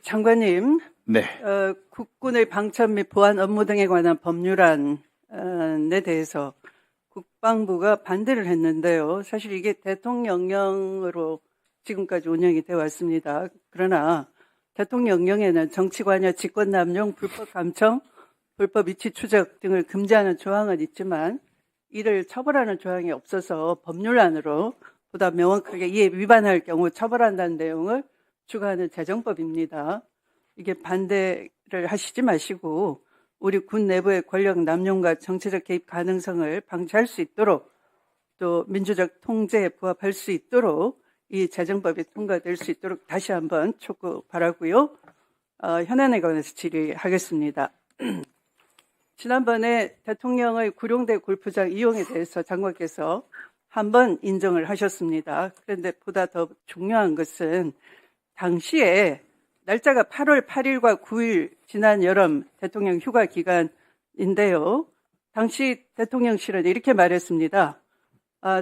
장관님, 네. 국군의 방첩 및 보안 업무 등에 관한 법률안에 대해서 국방부가 반대를 했는데요. 사실 이게 대통령령으로 지금까지 운영이 되어 왔습니다. 그러나 대통령령에는 정치관여, 직권남용, 불법 감청, 불법 위치 추적 등을 금지하는 조항은 있지만 이를 처벌하는 조항이 없어서 법률안으로 보다 명확하게 이에 위반할 경우 처벌한다는 내용을 추가하는 제정법입니다. 이게 반대를 하시지 마시고 우리 군 내부의 권력 남용과 정치적 개입 가능성을 방지할 수 있도록 또 민주적 통제에 부합할 수 있도록 이 제정법이 통과될 수 있도록 다시 한번 촉구 바라고요. 현안에 관해서 질의하겠습니다. 지난번에 대통령의 구룡대 골프장 이용에 대해서 장관께서 한 번 인정을 하셨습니다. 그런데 보다 더 중요한 것은 당시에 날짜가 8월 8일과 9일 지난 여름 대통령 휴가 기간인데요. 당시 대통령실은 이렇게 말했습니다.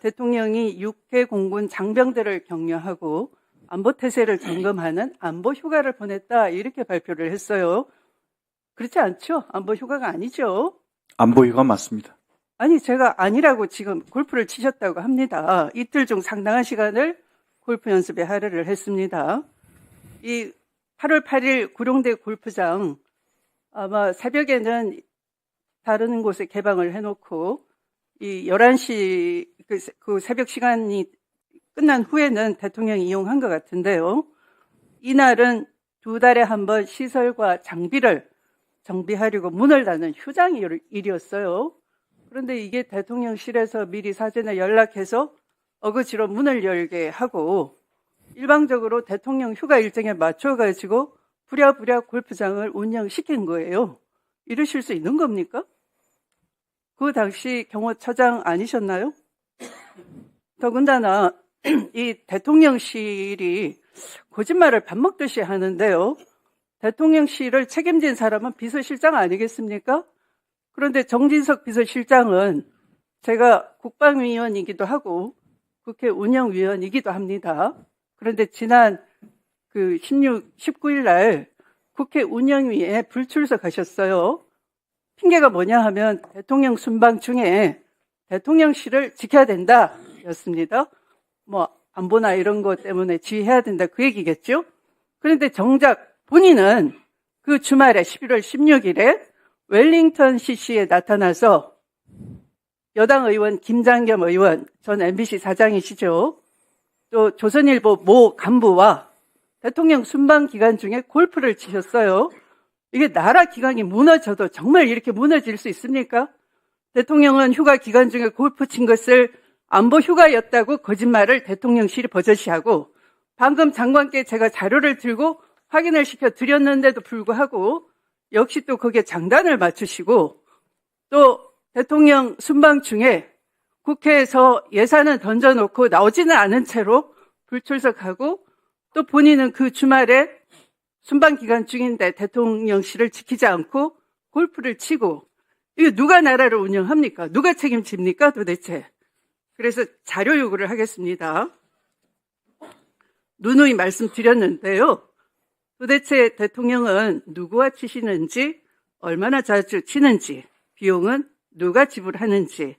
대통령이 6개 공군 장병들을 격려하고 안보태세를 점검하는 안보휴가를 보냈다 이렇게 발표를 했어요. 그렇지 않죠? 안보휴가가 아니죠. 안보휴가 맞습니다. 아니 제가 아니라고 지금 골프를 치셨다고 합니다. 이틀 중 상당한 시간을 골프 연습에 할애를 했습니다. 이 8월 8일 구룡대 골프장 아마 새벽에는 다른 곳에 개방을 해놓고 이 11시 그 새벽 시간이 끝난 후에는 대통령이 이용한 것 같은데요. 이날은 2달에 한 번 시설과 장비를 정비하려고 문을 닫는 휴장 일이었어요. 그런데 이게 대통령실에서 미리 사전에 연락해서 어거지로 문을 열게 하고 일방적으로 대통령 휴가 일정에 맞춰가지고 부랴부랴 골프장을 운영시킨 거예요. 이러실 수 있는 겁니까? 그 당시 경호처장 아니셨나요? 더군다나 이 대통령실이 거짓말을 밥 먹듯이 하는데요. 대통령실을 책임진 사람은 비서실장 아니겠습니까? 그런데 정진석 비서실장은 제가 국방위원이기도 하고 국회 운영위원이기도 합니다. 그런데 지난 19일 날 국회 운영위에 불출석하셨어요. 핑계가 뭐냐 하면 대통령 순방 중에 대통령실을 지켜야 된다 였습니다. 뭐 안보나 이런 것 때문에 지휘해야 된다 그 얘기겠죠. 그런데 정작 본인은 그 주말에 11월 16일에 웰링턴 CC에 나타나서 여당 의원 김장겸 의원, 전 MBC 사장이시죠. 또 조선일보 모 간부와 대통령 순방 기간 중에 골프를 치셨어요. 이게 나라 기강이 무너져도 정말 이렇게 무너질 수 있습니까? 대통령은 휴가 기간 중에 골프 친 것을 안보 휴가였다고 거짓말을 대통령실이 버젓이하고 방금 장관께 제가 자료를 들고 확인을 시켜 드렸는데도 불구하고 역시 또 거기에 장단을 맞추시고 또 대통령 순방 중에 국회에서 예산을 던져놓고 나오지는 않은 채로 불출석하고 또 본인은 그 주말에 순방 기간 중인데 대통령실을 지키지 않고 골프를 치고 이거 누가 나라를 운영합니까? 누가 책임집니까 도대체? 그래서 자료 요구를 하겠습니다. 누누이 말씀드렸는데요. 도대체 대통령은 누구와 치시는지, 얼마나 자주 치는지, 비용은 누가 지불하는지,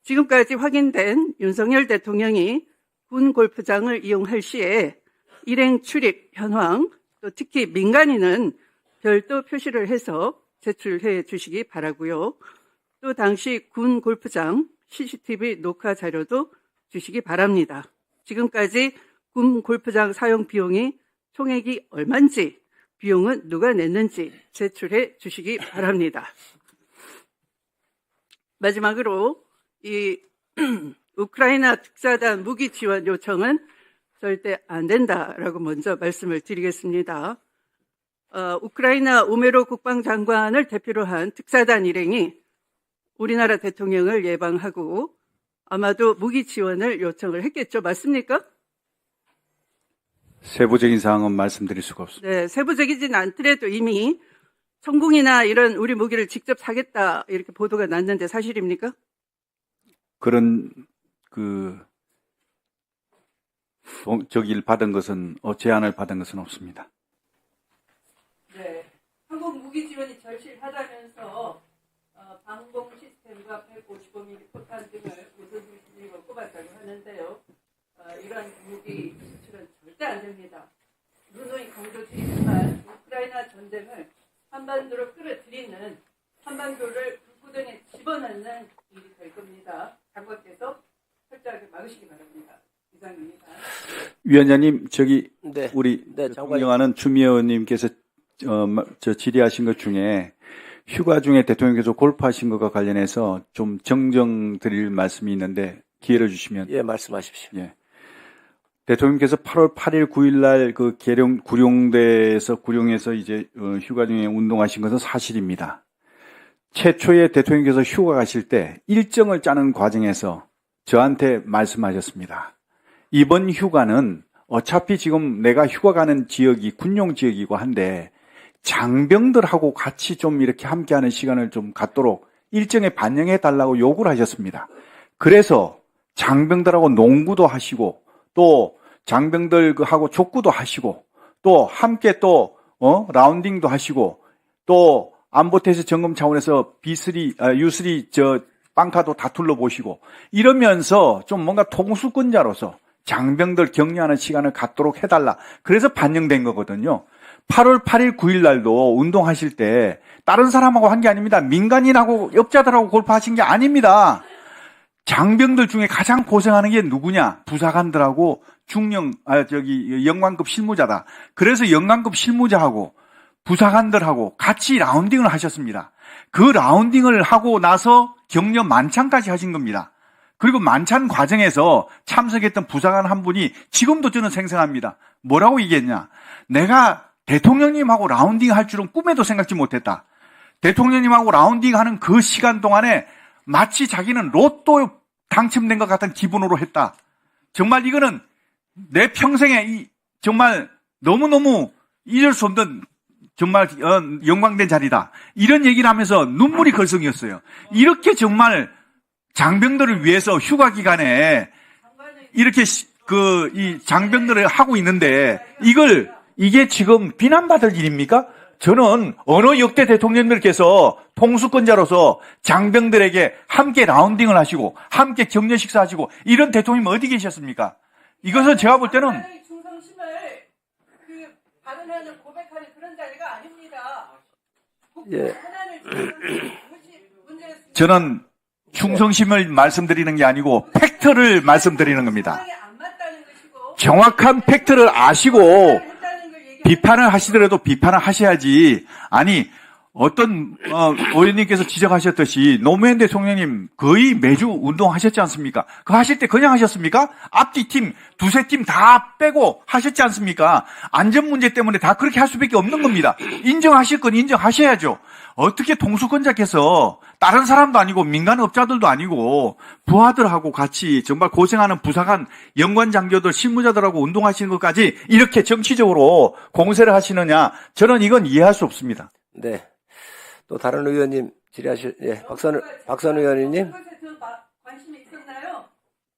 지금까지 확인된 윤석열 대통령이 군 골프장을 이용할 시에 일행 출입 현황, 또 특히 민간인은 별도 표시를 해서 제출해 주시기 바라고요. 또 당시 군 골프장 CCTV 녹화 자료도 주시기 바랍니다. 지금까지 군 골프장 사용 비용이 총액이 얼마인지, 비용은 누가 냈는지 제출해 주시기 바랍니다. 마지막으로 이 우크라이나 특사단 무기 지원 요청은 절대 안 된다라고 먼저 말씀을 드리겠습니다. 우크라이나 우메로 국방장관을 대표로 한 특사단 일행이 우리나라 대통령을 예방하고 아마도 무기 지원을 요청을 했겠죠. 맞습니까? 세부적인 사항은 말씀드릴 수가 없습니다. 네, 세부적이진 않더라도 이미 천궁이나 이런 우리 무기를 직접 사겠다 이렇게 보도가 났는데 사실입니까? 그런 제안을 받은 것은 없습니다. 네. 한국 무기 지원이 절실하다면서 방공 시스템과 155mm 포탄 등을 우선순위로 꼽았다고 하는데요. 이러한 무기 수출은 절대 안 됩니다. 누누이 강조드리지만 우크라이나 전쟁을 한반도로 끌어들이는, 한반도를 불구덩이에 집어넣는 일이 될 겁니다. 장관께서 철저하게 막으시기 바랍니다. 이상입니다. 위원장님, 네. 우리 네, 존경하는 추미애 의원님께서 질의하신 것 중에 휴가 중에 대통령께서 골프하신 것과 관련해서 좀 정정 드릴 말씀이 있는데 기회를 주시면. 예, 말씀하십시오. 예. 대통령께서 8월 8일, 9일 날 그 구룡에서 이제 휴가 중에 운동하신 것은 사실입니다. 최초에 대통령께서 휴가 가실 때 일정을 짜는 과정에서 저한테 말씀하셨습니다. 이번 휴가는 어차피 지금 내가 휴가 가는 지역이 군용 지역이고 한데 장병들하고 같이 좀 이렇게 함께하는 시간을 좀 갖도록 일정에 반영해 달라고 요구를 하셨습니다. 그래서 장병들하고 농구도 하시고 또 장병들하고 족구도 하시고 또 함께 또 라운딩도 하시고 또 안보태세 점검 차원에서 U3 빵카도 다 둘러보시고 이러면서 좀 뭔가 통수권자로서 장병들 격려하는 시간을 갖도록 해달라. 그래서 반영된 거거든요. 8월 8일, 9일 날도 운동하실 때 다른 사람하고 한 게 아닙니다. 민간인하고 업자들하고 골프하신 게 아닙니다. 장병들 중에 가장 고생하는 게 누구냐? 부사관들하고 영관급 실무자다. 그래서 영관급 실무자하고 부사관들하고 같이 라운딩을 하셨습니다. 그 라운딩을 하고 나서 격려 만찬까지 하신 겁니다. 그리고 만찬 과정에서 참석했던 부사관 한 분이 지금도 저는 생생합니다. 뭐라고 얘기했냐? 내가 대통령님하고 라운딩 할 줄은 꿈에도 생각지 못했다. 대통령님하고 라운딩 하는 그 시간 동안에 마치 자기는 로또 당첨된 것 같은 기분으로 했다. 정말 이거는 내 평생에 정말 너무너무 잊을 수 없는 정말 영광된 자리다. 이런 얘기를 하면서 눈물이 걸성이었어요. 이렇게 정말 장병들을 위해서 휴가 기간에 이렇게 이 장병들을 하고 있는데 이게 지금 비난받을 일입니까? 저는 어느 역대 대통령들께서 통수권자로서 장병들에게 함께 라운딩을 하시고 함께 격려 식사하시고 이런 대통령이 어디 계셨습니까? 이것은 제가 볼 때는 충성심을 발언하는 고백하는 그런 자리가 아닙니다. 예. 저는 충성심을 말씀드리는 게 아니고 팩트를 말씀드리는 겁니다. 정확한 팩트를 아시고 비판을 하시더라도 비판을 하셔야지. 아니 어떤 의원님께서 지적하셨듯이 노무현 대통령님 거의 매주 운동하셨지 않습니까? 그거 하실 때 그냥 하셨습니까? 앞뒤 팀, 두세 팀 다 빼고 하셨지 않습니까? 안전 문제 때문에 다 그렇게 할 수밖에 없는 겁니다. 인정하실 건 인정하셔야죠. 어떻게 통수권자께서 다른 사람도 아니고 민간업자들도 아니고 부하들하고 같이 정말 고생하는 부사관, 연관장교들, 실무자들하고 운동하시는 것까지 이렇게 정치적으로 공세를 하시느냐? 저는 이건 이해할 수 없습니다. 네. 또 다른 의원님 질의하실, 예, 박선 의원님, 관심이 있었나요?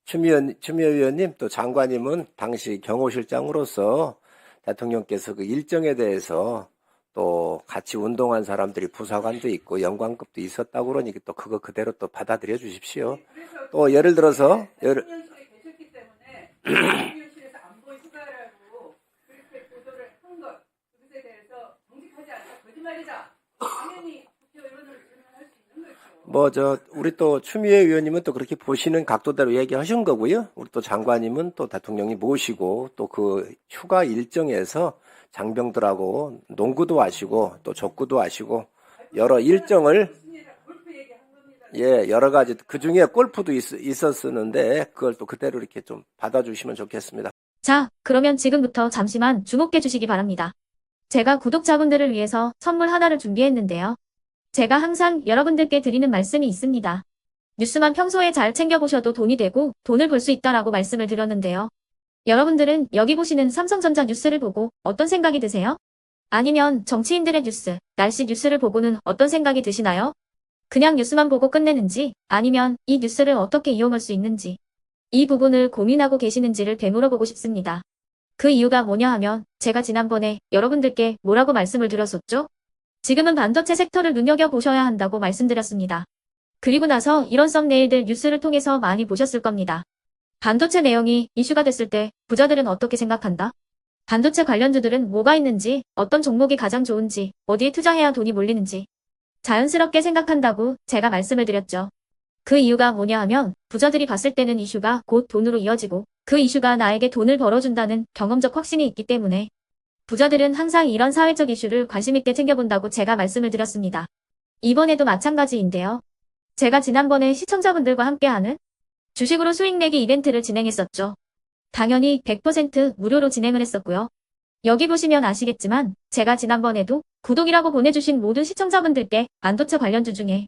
추미애 의원님, 또 장관님은 당시 경호실장으로서 대통령께서 그 일정에 대해서 또 같이 운동한 사람들이 부사관도 있고 영관급도 있었다고 그러니까 또 그거 그대로 또 받아들여 주십시오. 또 예를 들어서 대통령실에 계셨기 때문에 대통령실에서 안보 휴가라고 그렇게 보도를 한 것, 그것에 대해서 정직하지 않다, 거짓말이다. 당연히 국회의원으로 질문할 수 있는 거죠. 우리 또 추미애 의원님은 또 그렇게 보시는 각도대로 얘기하신 거고요. 우리 또 장관님은 또 대통령이 모시고 또 그 휴가 일정에서 장병들하고 농구도 하시고 또 족구도 하시고 여러 일정을 여러 가지 그 중에 골프도 있었었는데 그걸 또 그대로 이렇게 좀 받아주시면 좋겠습니다. 자, 그러면 지금부터 잠시만 주목해 주시기 바랍니다. 제가 구독자분들을 위해서 선물 하나를 준비했는데요. 제가 항상 여러분들께 드리는 말씀이 있습니다. 뉴스만 평소에 잘 챙겨보셔도 돈이 되고 돈을 벌 수 있다라고 말씀을 드렸는데요. 여러분들은 여기 보시는 삼성전자 뉴스를 보고 어떤 생각이 드세요? 아니면 정치인들의 뉴스, 날씨 뉴스를 보고는 어떤 생각이 드시나요? 그냥 뉴스만 보고 끝내는지 아니면 이 뉴스를 어떻게 이용할 수 있는지 이 부분을 고민하고 계시는지를 되물어보고 싶습니다. 그 이유가 뭐냐 하면 제가 지난번에 여러분들께 뭐라고 말씀을 드렸었죠? 지금은 반도체 섹터를 눈여겨보셔야 한다고 말씀드렸습니다. 그리고 나서 이런 썸네일들 뉴스를 통해서 많이 보셨을 겁니다. 반도체 내용이 이슈가 됐을 때 부자들은 어떻게 생각한다? 반도체 관련주들은 뭐가 있는지, 어떤 종목이 가장 좋은지, 어디에 투자해야 돈이 몰리는지 자연스럽게 생각한다고 제가 말씀을 드렸죠. 그 이유가 뭐냐 하면 부자들이 봤을 때는 이슈가 곧 돈으로 이어지고 그 이슈가 나에게 돈을 벌어준다는 경험적 확신이 있기 때문에 부자들은 항상 이런 사회적 이슈를 관심 있게 챙겨본다고 제가 말씀을 드렸습니다. 이번에도 마찬가지인데요. 제가 지난번에 시청자분들과 함께하는 주식으로 수익 내기 이벤트를 진행했었죠. 당연히 100% 무료로 진행을 했었고요. 여기 보시면 아시겠지만 제가 지난번에도 구독이라고 보내주신 모든 시청자분들께 반도체 관련주 중에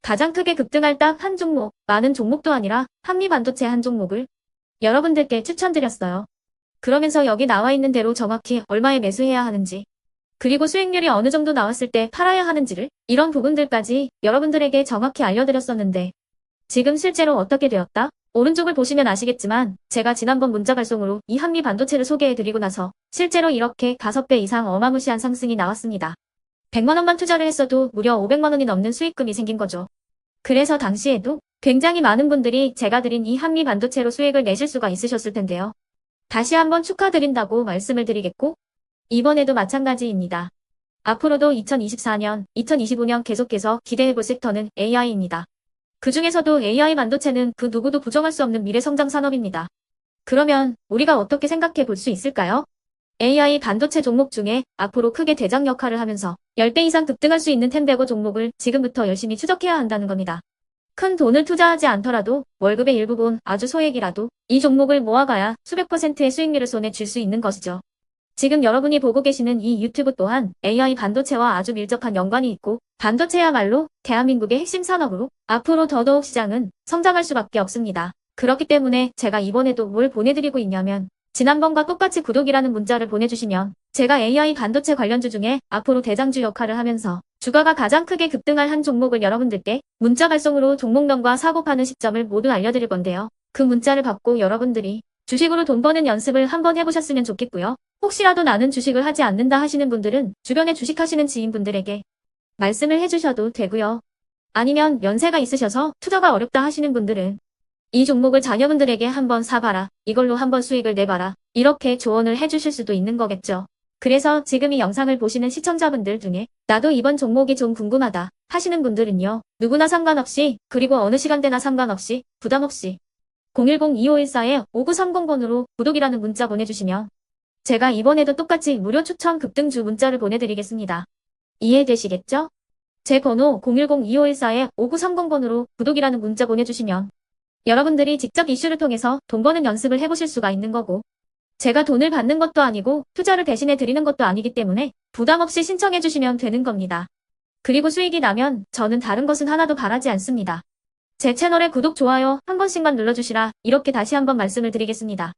가장 크게 급등할 딱 한 종목, 많은 종목도 아니라 한미반도체 한 종목을 여러분들께 추천드렸어요. 그러면서 여기 나와 있는 대로 정확히 얼마에 매수해야 하는지, 그리고 수익률이 어느 정도 나왔을 때 팔아야 하는지를 이런 부분들까지 여러분들에게 정확히 알려드렸었는데 지금 실제로 어떻게 되었다? 오른쪽을 보시면 아시겠지만 제가 지난번 문자 발송으로 이 한미반도체를 소개해드리고 나서 실제로 이렇게 5배 이상 어마무시한 상승이 나왔습니다. 100만 원만 투자를 했어도 무려 500만 원이 넘는 수익금이 생긴 거죠. 그래서 당시에도 굉장히 많은 분들이 제가 드린 이 한미반도체로 수익을 내실 수가 있으셨을 텐데요. 다시 한번 축하드린다고 말씀을 드리겠고 이번에도 마찬가지입니다. 앞으로도 2024년, 2025년 계속해서 기대해볼 섹터는 AI입니다. 그 중에서도 AI 반도체는 그 누구도 부정할 수 없는 미래 성장 산업입니다. 그러면 우리가 어떻게 생각해 볼 수 있을까요? AI 반도체 종목 중에 앞으로 크게 대장 역할을 하면서 10배 이상 급등할 수 있는 텐베고 종목을 지금부터 열심히 추적해야 한다는 겁니다. 큰 돈을 투자하지 않더라도 월급의 일부분 아주 소액이라도 이 종목을 모아가야 수백 %의 수익률을 손에 쥘 수 있는 것이죠. 지금 여러분이 보고 계시는 이 유튜브 또한 AI 반도체와 아주 밀접한 연관이 있고 반도체야말로 대한민국의 핵심 산업으로 앞으로 더더욱 시장은 성장할 수밖에 없습니다. 그렇기 때문에 제가 이번에도 뭘 보내드리고 있냐면 지난번과 똑같이 구독이라는 문자를 보내주시면 제가 AI 반도체 관련주 중에 앞으로 대장주 역할을 하면서 주가가 가장 크게 급등할 한 종목을 여러분들께 문자 발송으로 종목명과 사고 파는 시점을 모두 알려드릴 건데요. 그 문자를 받고 여러분들이 주식으로 돈 버는 연습을 한번 해보셨으면 좋겠고요. 혹시라도 나는 주식을 하지 않는다 하시는 분들은 주변에 주식하시는 지인분들에게 말씀을 해주셔도 되고요. 아니면 연세가 있으셔서 투자가 어렵다 하시는 분들은 이 종목을 자녀분들에게 한번 사봐라. 이걸로 한번 수익을 내봐라. 이렇게 조언을 해주실 수도 있는 거겠죠. 그래서 지금 이 영상을 보시는 시청자분들 중에 나도 이번 종목이 좀 궁금하다 하시는 분들은요. 누구나 상관없이 그리고 어느 시간대나 상관없이 부담없이 010-2514-5930번으로 구독이라는 문자 보내주시면 제가 이번에도 똑같이 무료 추천 급등주 문자를 보내드리겠습니다. 이해되시겠죠? 제 번호 010-2514-5930번으로 구독이라는 문자 보내주시면 여러분들이 직접 이슈를 통해서 돈 버는 연습을 해보실 수가 있는 거고 제가 돈을 받는 것도 아니고 투자를 대신해 드리는 것도 아니기 때문에 부담 없이 신청해 주시면 되는 겁니다. 그리고 수익이 나면 저는 다른 것은 하나도 바라지 않습니다. 제 채널에 구독, 좋아요 한 번씩만 눌러주시라 이렇게 다시 한번 말씀을 드리겠습니다.